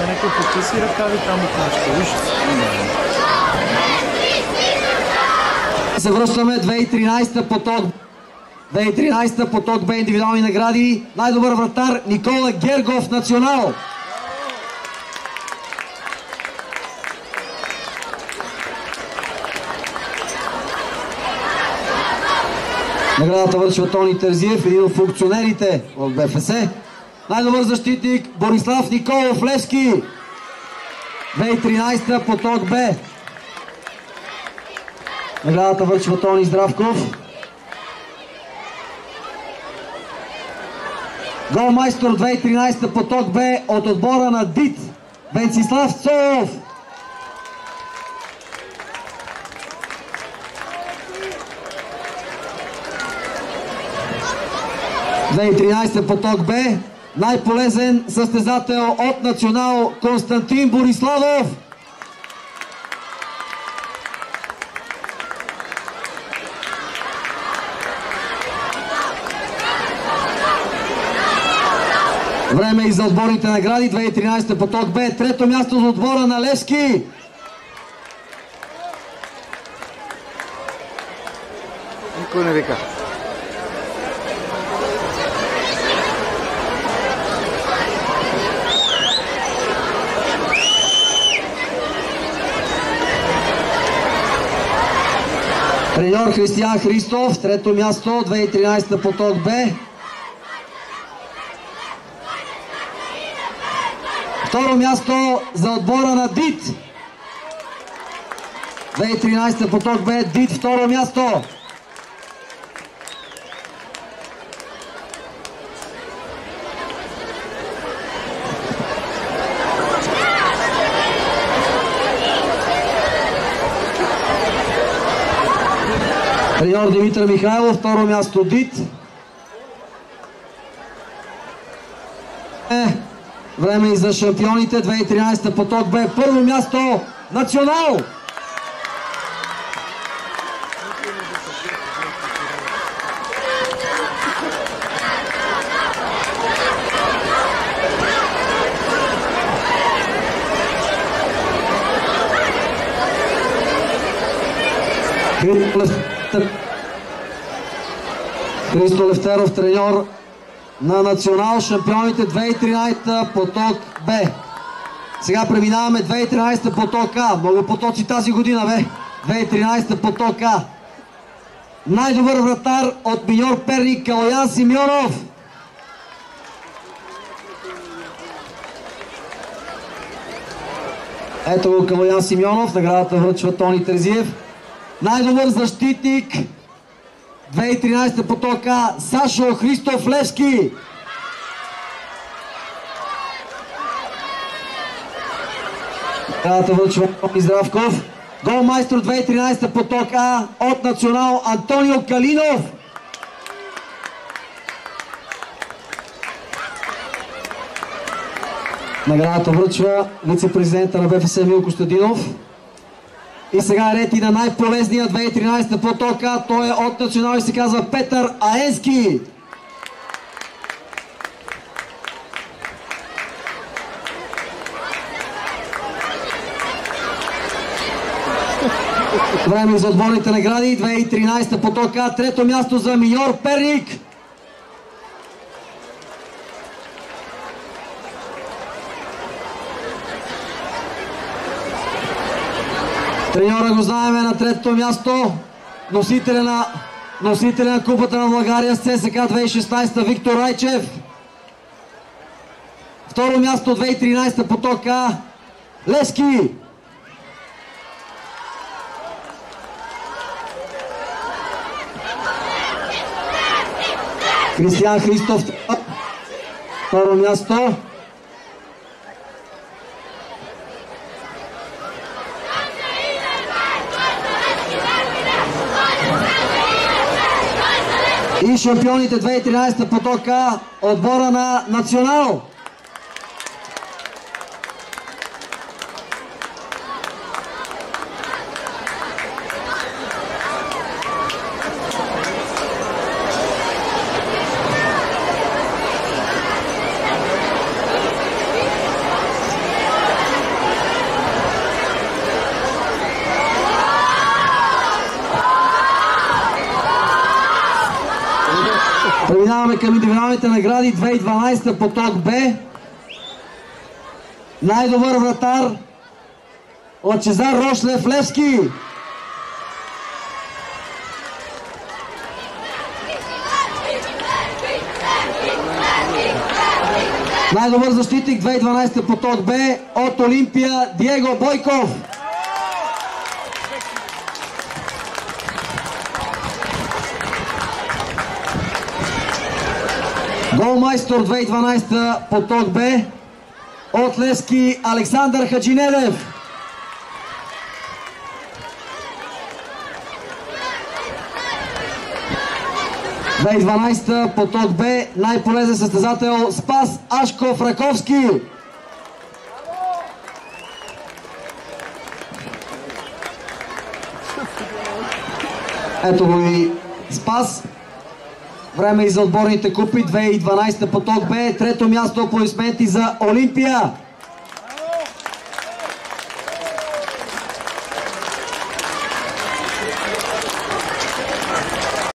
нека потиси ръкави там от нашите. Се връщаме 2013 поток. 2013 поток Б индивидуални награди. Най-добър вратар Никола Гергов, Национал. Наградата връчва Тони Терзиев, един от функционерите в БФС. Най-добър защитник Борислав Николов Левски. 2013 поток Б. Наградата връчва Тони Здравков. Голмайстор 2013 поток Б от отбора на ДИТ Венцислав Цолов. В 2013 поток Б най-полезен състезател от Национал Константин Бориславов. Време и за отборните награди. 2013 поток Б. Трето място за отбора на Левски. Никой не вика. Треньор Християн Христов. Трето място. 2013 поток Б. Второ място за отбора на ДИТ. 2013 поток Б, ДИТ второ място. Треньор Димитър Михайлов, второ място ДИТ. Време и за шампионите. 2013 поток Б. Първо място Национал. Христо Левтеров, треньор на Национал, шампионите 2013 поток Б. Сега преминаваме 2013 поток А. Много потоци тази година, бе. 2013 поток А. Най-добър вратар от Миньор Перник Калоян Симеонов. Ето го Калоян Симеонов. Наградата връчва Тони Терзиев. Най-добър защитник 2013 поток А. Сашо Христов Левски. Наградата връчва Тони Здравков. Голмайстор 2013 поток А от Национал Антонио Калинов. Наградата връчва вице-президента на БФС Емил Костадинов. И сега ред и на най-полезния 2013 поток А. Той е от Национал и се казва Петър Аенски. Време за отборните награди. 2013 поток А. Трето място за Миньор Перник. Треньора го знаем на третото място. Носителя на Купата на България с ЦСК 2016 Виктор Райчев. Второ място 2013 поток А. Левски. Християн Христов. Второ място. И шампионите 2013 поток А, отбора на Национал. Преминаваме към индивидуалните награди. 2012 поток Б. Най-добър вратар Лъчезар Рошлев Левски. Най-добър защитник 2012 поток Б от Олимпия Диего Бойков. Голмайстор 2012 поток Б от Левски Александър Хаджинедев. – 2012 поток Б най-полезен състезател Спас Ашков Раковски. Ето го и Спас. Време и за отборните купи. 2012 поток Б. Трето място, аплодисменти за Олимпия.